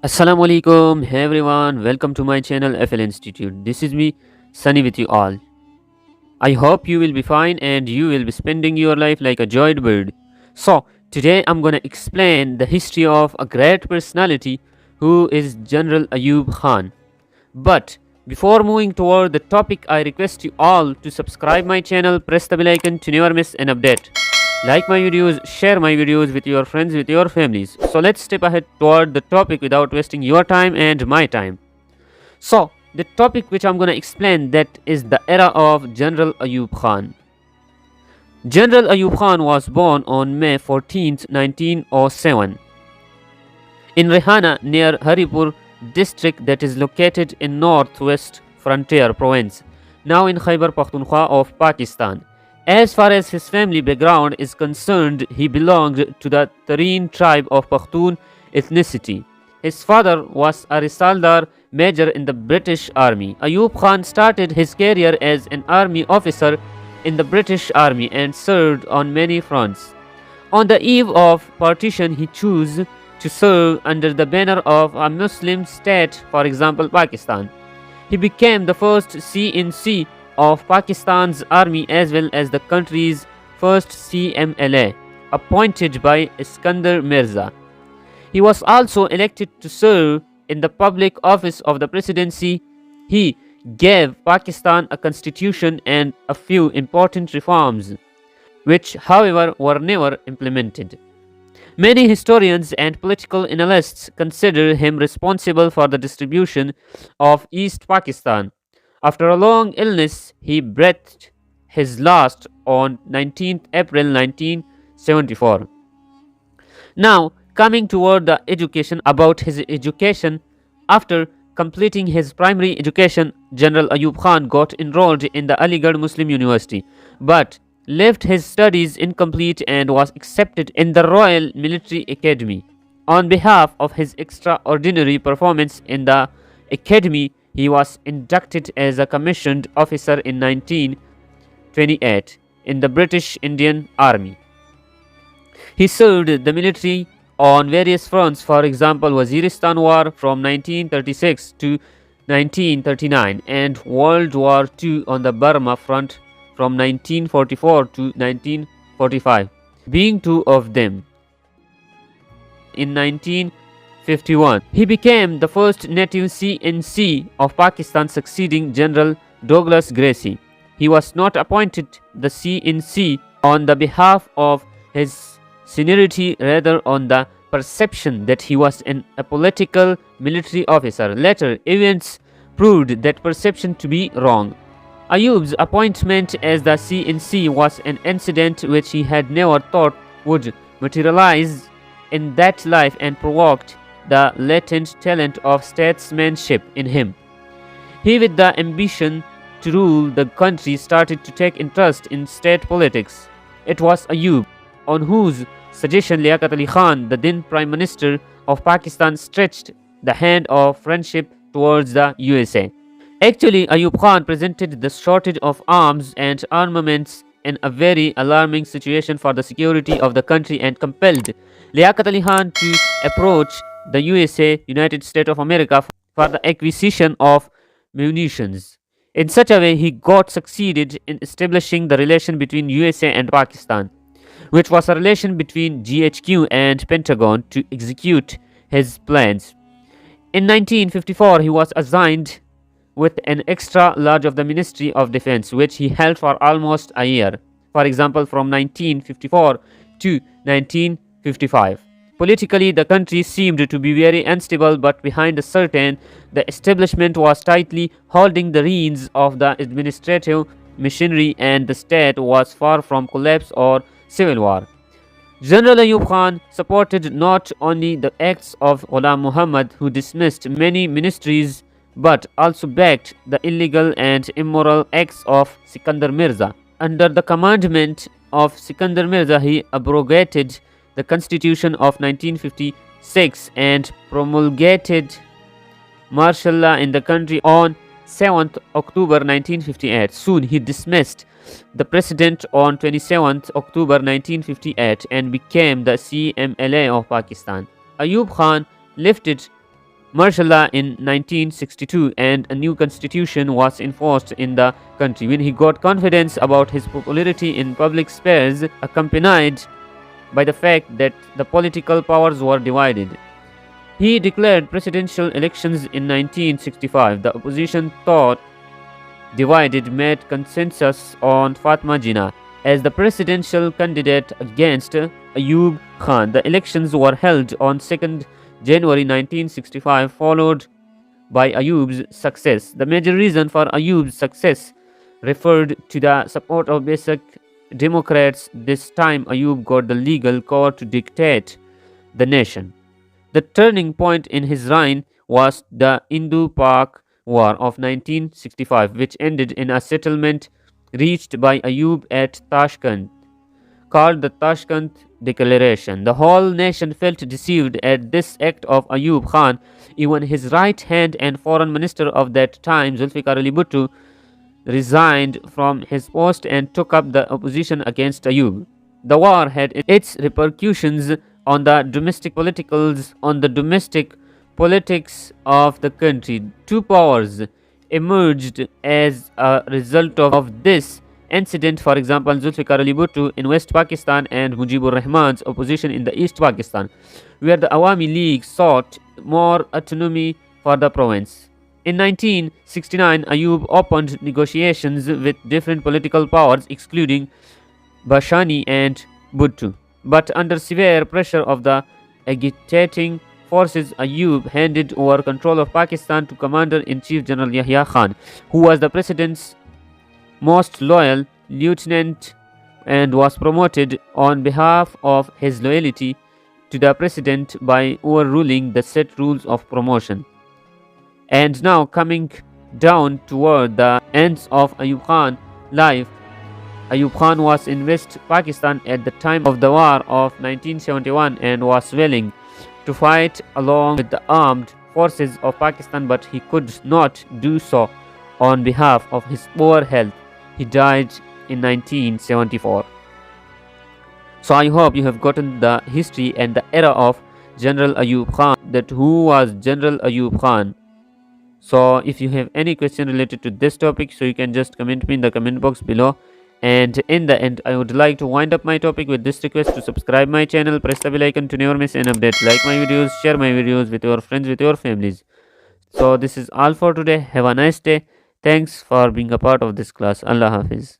Assalamu alaikum, hey everyone, welcome to my channel FL Institute. This is me, Sunny with you all. I hope you will be fine and you will be spending your life like a joyed bird. So, today I'm gonna explain the history of a great personality who is General Ayub Khan. But before moving toward the topic, I request you all to subscribe my channel, press the bell icon to never miss an update. Like my videos, share my videos with your friends, with your families. So let's step ahead toward the topic without wasting your time and my time. So the topic which I'm gonna explain, that is the era of General Ayub Khan. General Ayub Khan was born on May 14th, 1907 in Rehana near Haripur district, that is located in northwest frontier province, now in Khyber Pakhtunkhwa of Pakistan. As far as his family background is concerned, he belonged to the Tareen tribe of Pakhtun ethnicity. His father was a Risaldar major in the British Army. Ayub Khan started his career as an army officer in the British Army and served on many fronts. On the eve of partition, he chose to serve under the banner of a Muslim state, for example, Pakistan. He became the first CNC of Pakistan's army as well as the country's first CMLA, appointed by Iskandar Mirza. He was also elected to serve in the public office of the presidency. He gave Pakistan a constitution and a few important reforms, which, however, were never implemented. Many historians and political analysts consider him responsible for the distribution of East Pakistan. After a long illness, he breathed his last on 19th April 1974. Now, coming toward the education, about his education, after completing his primary education, General Ayub Khan got enrolled in the Aligarh Muslim University, but left his studies incomplete and was accepted in the Royal Military Academy. On behalf of his extraordinary performance in the academy, he was inducted as a commissioned officer in 1928 in the British Indian Army. He served the military on various fronts, for example, Waziristan War from 1936 to 1939 and World War II on the Burma front from 1944 to 1945, being two of them. In 1951, he became the first native CNC of Pakistan, succeeding General Douglas Gracie. He was not appointed the CNC on the behalf of his seniority, rather on the perception that he was an apolitical military officer. Later events proved that perception to be wrong. Ayub's appointment as the CNC was an incident which he had never thought would materialize in that life and provoked the latent talent of statesmanship in him. He, with the ambition to rule the country, started to take interest in state politics. It was Ayub on whose suggestion Liaquat Ali Khan, the then Prime Minister of Pakistan, stretched the hand of friendship towards the USA. Actually, Ayub Khan presented the shortage of arms and armaments in a very alarming situation for the security of the country and compelled Liaquat Ali Khan to approach the USA, United States of America, for the acquisition of munitions. In such a way, he got succeeded in establishing the relation between USA and Pakistan, which was a relation between GHQ and Pentagon, to execute his plans. In 1954, he was assigned with an extra large of the Ministry of Defense, which he held for almost a year. For example, from 1954 to 1955. Politically, the country seemed to be very unstable, but behind the curtain, the establishment was tightly holding the reins of the administrative machinery, and the state was far from collapse or civil war. General Ayub Khan supported not only the acts of Ghulam Muhammad, who dismissed many ministries, but also backed the illegal and immoral acts of Sikandar Mirza. Under the commandment of Sikandar Mirza, he abrogated the Constitution of 1956 and promulgated martial law in the country on 7th October 1958. Soon he dismissed the president on 27th October 1958 and became the CMLA of Pakistan. Ayub Khan lifted martial law in 1962 and a new constitution was enforced in the country. When he got confidence about his popularity in public spheres, accompanied by the fact that the political powers were divided, he declared presidential elections in 1965. The opposition thought divided made consensus on Fatma Jinnah as the presidential candidate against Ayub Khan. The elections were held on 2nd January 1965, followed by Ayub's success. The major reason for Ayub's success referred to the support of basic Democrats. This time, Ayub got the legal cover to dictate the nation. The turning point in his reign was the Indo-Pak War of 1965, which ended in a settlement reached by Ayub at Tashkent, called the Tashkent Declaration. The whole nation felt deceived at this act of Ayub Khan. Even his right hand and foreign minister of that time, Zulfikar Ali Bhutto, resigned from his post and took up the opposition against Ayub. The war had its repercussions on the domestic politics of the country. Two powers emerged as a result of this incident. For example, Zulfikar Ali Bhutto in West Pakistan and Mujibur Rahman's opposition in the East Pakistan, where the Awami League sought more autonomy for the province. In 1969, Ayub opened negotiations with different political powers, excluding Bashani and Bhutto. But under severe pressure of the agitating forces, Ayub handed over control of Pakistan to Commander-in-Chief General Yahya Khan, who was the president's most loyal lieutenant and was promoted on behalf of his loyalty to the president by overruling the set rules of promotion. And now, coming down toward the ends of Ayub Khan's life, Ayub Khan was in West Pakistan at the time of the war of 1971 and was willing to fight along with the armed forces of Pakistan, but he could not do so on behalf of his poor health. He died in 1974. So I hope you have gotten the history and the era of General Ayub Khan, that who was General Ayub Khan. So if you have any question related to this topic, so you can just comment me in the comment box below. And in the end, I would like to wind up my topic with this request to subscribe my channel, press the bell icon to never miss an update, like my videos, share my videos with your friends, with your families. So this is all for today. Have a nice day. Thanks for being a part of this class. Allah Hafiz.